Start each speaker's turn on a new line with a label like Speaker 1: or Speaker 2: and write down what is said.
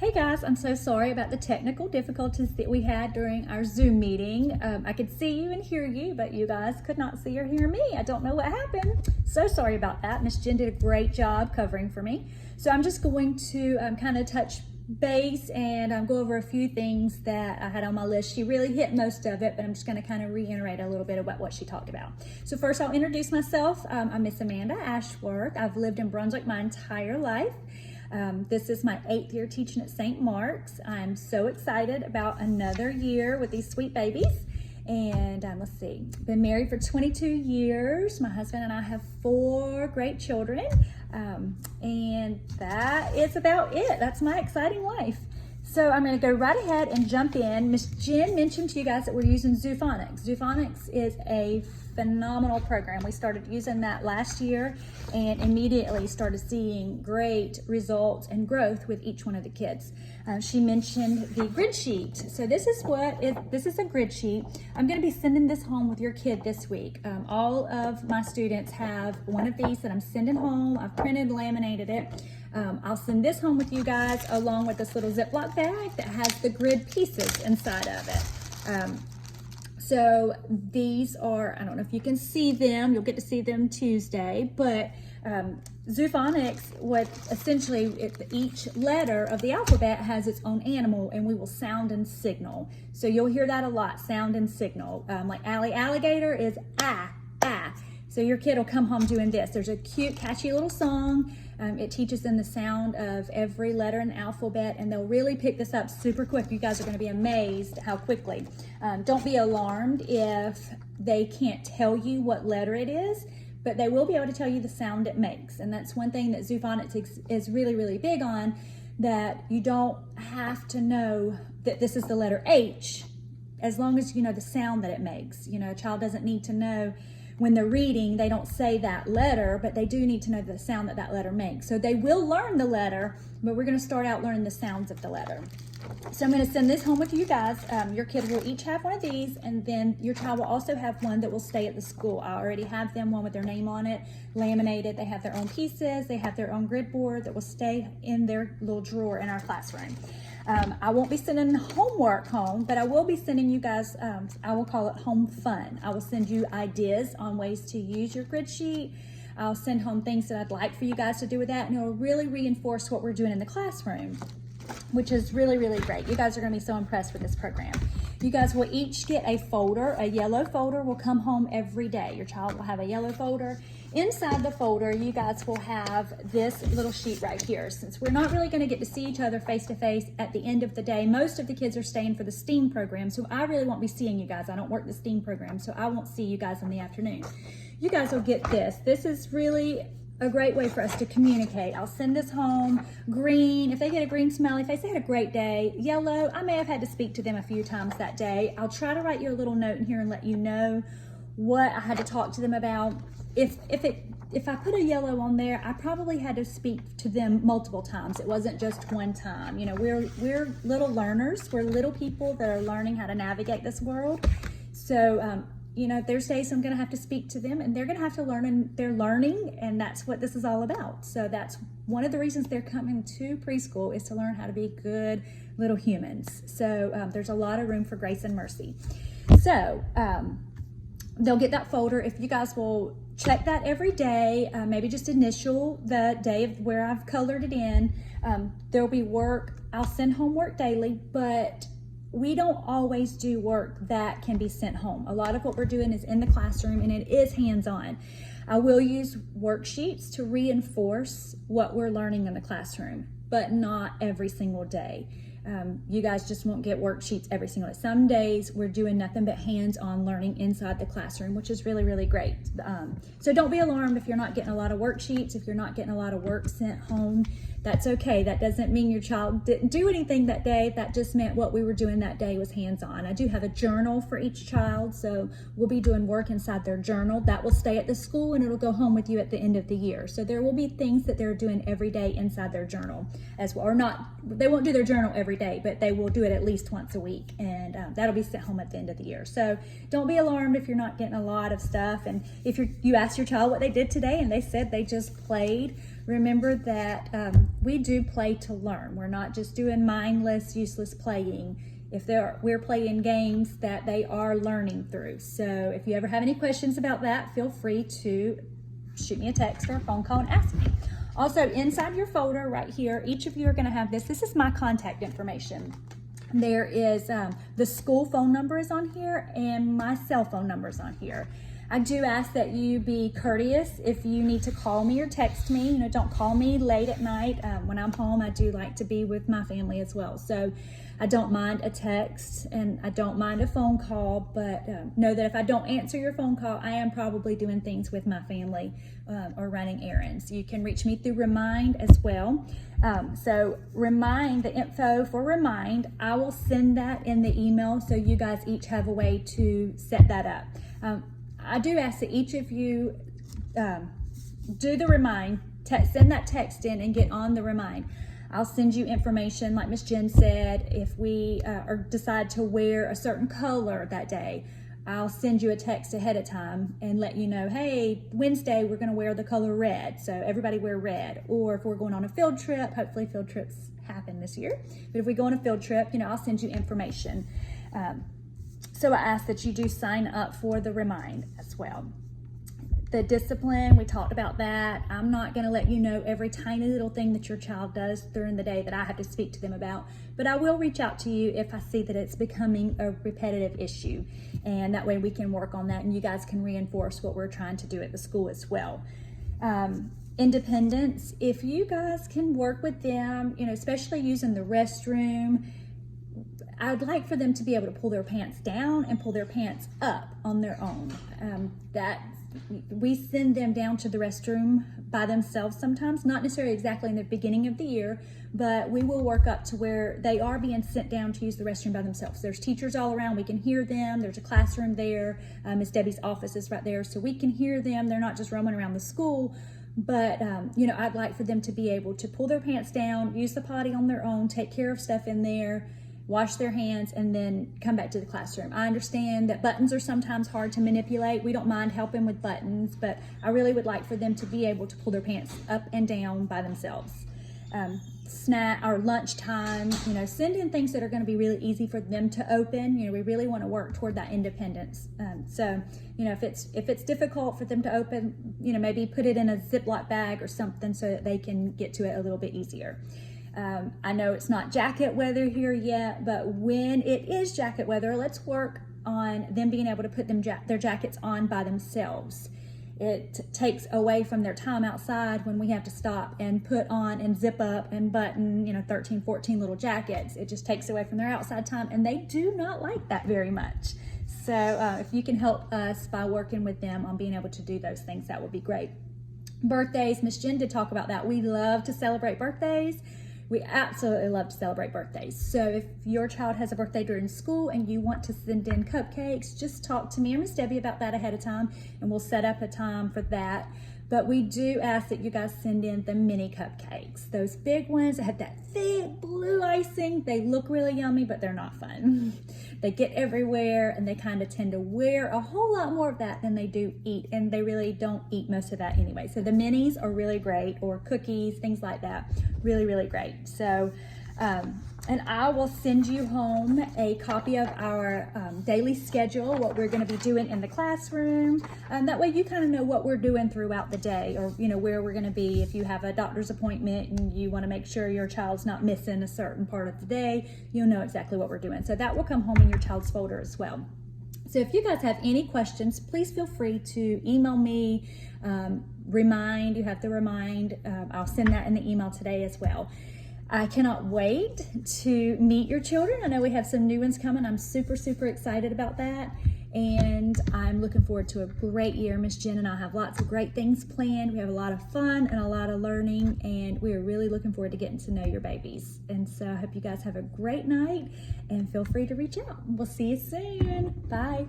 Speaker 1: Hey guys, I'm so sorry about the technical difficulties that we had during our Zoom meeting. I could see you and hear you, but you guys could not see or hear me. I don't know what happened. So sorry about that. Miss Jen did a great job covering for me. So I'm just going to kind of touch base and go over a few things that I had on my list. She really hit most of it, but I'm just going to kind of reiterate a little bit about what she talked about. So first I'll introduce myself. I'm Miss Amanda Ashworth. I've lived in Brunswick my entire life. This is my 8th year teaching at St. Mark's. I'm so excited about another year with these sweet babies. And let's see, been married for 22 years. My husband and I have 4 great children. And that is about it. That's my exciting life. So I'm going to go right ahead and jump in. Miss Jen mentioned to you guys that we're using Zoophonics. Zoophonics is a phenomenal program. We started using that last year and immediately started seeing great results and growth with each one of the kids. She mentioned the grid sheet. So this is a grid sheet. I'm going to be sending this home with your kid this week. All of my students have one of these that I'm sending home. I've printed, laminated it. I'll send this home with you guys along with this little Ziploc bag that has the grid pieces inside of it. So these are, I don't know if you can see them, you'll get to see them Tuesday, but Zoophonics, each letter of the alphabet has its own animal, and we will sound and signal. So you'll hear that a lot, sound and signal. Like alligator is ah, ah. So your kid will come home doing this. There's a cute, catchy little song. It teaches them the sound of every letter in the alphabet, and they'll really pick this up super quick. You guys are going to be amazed how quickly. Don't be alarmed if they can't tell you what letter it is, but they will be able to tell you the sound it makes. And that's one thing that Zoophonics is really, really big on, that you don't have to know that this is the letter H, as long as you know the sound that it makes. You know, a child doesn't need to know when they're reading, they don't say that letter, but they do need to know the sound that that letter makes. So they will learn the letter, but we're going to start out learning the sounds of the letter. So I'm going to send this home with you guys. Your kid will each have one of these, and then your child will also have one that will stay at the school. I already have them, one with their name on it, laminated. They have their own pieces. They have their own grid board that will stay in their little drawer in our classroom. I won't be sending homework home, but I will be sending you guys, I will call it home fun. I will send you ideas on ways to use your grid sheet. I'll send home things that I'd like for you guys to do with that, and it will really reinforce what we're doing in the classroom, which is really, really great. You guys are going to be so impressed with this program. You guys will each get a folder. A yellow folder will come home every day. Your child will have a yellow folder. Inside the folder, you guys will have this little sheet right here. Since we're not really going to get to see each other face to face at the end of the day, most of the kids are staying for the STEAM program, so I really won't be seeing you guys. I don't work the STEAM program, so I won't see you guys in the afternoon. You guys will get this. This is really a great way for us to communicate. I'll send this home. Green, if they get a green smiley face, they had a great day. Yellow, I may have had to speak to them a few times that day. I'll try to write you a little note in here and let you know what I had to talk to them about. If I put a yellow on there, I probably had to speak to them multiple times. It wasn't just one time. You know, we're little learners. We're little people that are learning how to navigate this world. So, you know, there's days I'm going to have to speak to them, and they're going to have to learn, and they're learning, and that's what this is all about. So that's one of the reasons they're coming to preschool, is to learn how to be good little humans. So there's a lot of room for grace and mercy. So they'll get that folder. If you guys will check that every day, maybe just initial the day of where I've colored it in. There'll be work. I'll send homework daily, but we don't always do work that can be sent home. A lot of what we're doing is in the classroom, and it is hands-on. I will use worksheets to reinforce what we're learning in the classroom, but not every single day. You guys just won't get worksheets every single day. Some days we're doing nothing but hands-on learning inside the classroom, which is really, really great. So don't be alarmed if you're not getting a lot of worksheets, if you're not getting a lot of work sent home. That's okay. That doesn't mean your child didn't do anything that day. That just meant what we were doing that day was hands-on. I do have a journal for each child, so we'll be doing work inside their journal. That will stay at the school, and it'll go home with you at the end of the year. So there will be things that they're doing every day inside their journal. as well. Or not, they won't do their journal every day, but they will do it at least once a week, and that'll be sent home at the end of the year. So don't be alarmed if you're not getting a lot of stuff. And if you ask your child what they did today and they said they just played, remember that we do play to learn. We're not just doing mindless, useless playing. If we're playing games that they are learning through. So if you ever have any questions about that, feel free to shoot me a text or a phone call and ask me. Also, inside your folder right here, each of you are going to have this. This is my contact information. There is the school phone number is on here, and my cell phone number is on here. I do ask that you be courteous if you need to call me or text me. You know, don't call me late at night. When I'm home, I do like to be with my family as well. So I don't mind a text and I don't mind a phone call, but know that if I don't answer your phone call, I am probably doing things with my family or running errands. You can reach me through Remind as well. So Remind, the info for Remind, I will send that in the email so you guys each have a way to set that up. I do ask that each of you do the Remind, send that text in and get on the Remind. I'll send you information, like Miss Jen said, if we decide to wear a certain color that day, I'll send you a text ahead of time and let you know, hey, Wednesday we're going to wear the color red, so everybody wear red. Or if we're going on a field trip, hopefully field trips happen this year, but if we go on a field trip, you know, I'll send you information. So I ask that you do sign up for the Remind as well. The discipline, we talked about that. I'm not going to let you know every tiny little thing that your child does during the day that I have to speak to them about, but I will reach out to you if I see that it's becoming a repetitive issue, and that way we can work on that and you guys can reinforce what we're trying to do at the school as well. Independence, if you guys can work with them, you know, especially using the restroom, I would like for them to be able to pull their pants down and pull their pants up on their own. We send them down to the restroom by themselves sometimes, not necessarily exactly in the beginning of the year, but we will work up to where they are being sent down to use the restroom by themselves. There's teachers all around, we can hear them. There's a classroom there. Miss Debbie's office is right there, so we can hear them. They're not just roaming around the school, but you know, I'd like for them to be able to pull their pants down, use the potty on their own, take care of stuff in there, wash their hands, and then come back to the classroom. I understand that buttons are sometimes hard to manipulate. We don't mind helping with buttons, but I really would like for them to be able to pull their pants up and down by themselves. Snack or lunchtime, you know, send in things that are going to be really easy for them to open. You know, we really want to work toward that independence. So, you know, if it's difficult for them to open, you know, maybe put it in a Ziploc bag or something so that they can get to it a little bit easier. I know it's not jacket weather here yet, but when it is jacket weather, let's work on them being able to put their jackets on by themselves. It takes away from their time outside when we have to stop and put on and zip up and button, you know, 13, 14 little jackets. It just takes away from their outside time, and they do not like that very much. So if you can help us by working with them on being able to do those things, that would be great. Birthdays, Miss Jen did talk about that. We love to celebrate birthdays. We absolutely love to celebrate birthdays. So if your child has a birthday during school and you want to send in cupcakes, just talk to me or Miss Debbie about that ahead of time, and we'll set up a time for that. But we do ask that you guys send in the mini cupcakes. Those big ones that have that thick blue icing, they look really yummy, but they're not fun. They get everywhere, and they kind of tend to wear a whole lot more of that than they do eat, and they really don't eat most of that anyway. So the minis are really great, or cookies, things like that, really, really great. So, and I will send you home a copy of our daily schedule, what we're going to be doing in the classroom. That way you kind of know what we're doing throughout the day, or, you know, where we're going to be. If you have a doctor's appointment and you want to make sure your child's not missing a certain part of the day, you'll know exactly what we're doing. So that will come home in your child's folder as well. So if you guys have any questions, please feel free to email me. Remind, you have to Remind. I'll send that in the email today as well. I cannot wait to meet your children. I know we have some new ones coming. I'm super, super excited about that. And I'm looking forward to a great year. Miss Jen and I have lots of great things planned. We have a lot of fun and a lot of learning, and we are really looking forward to getting to know your babies. And so I hope you guys have a great night, and feel free to reach out. We'll see you soon. Bye.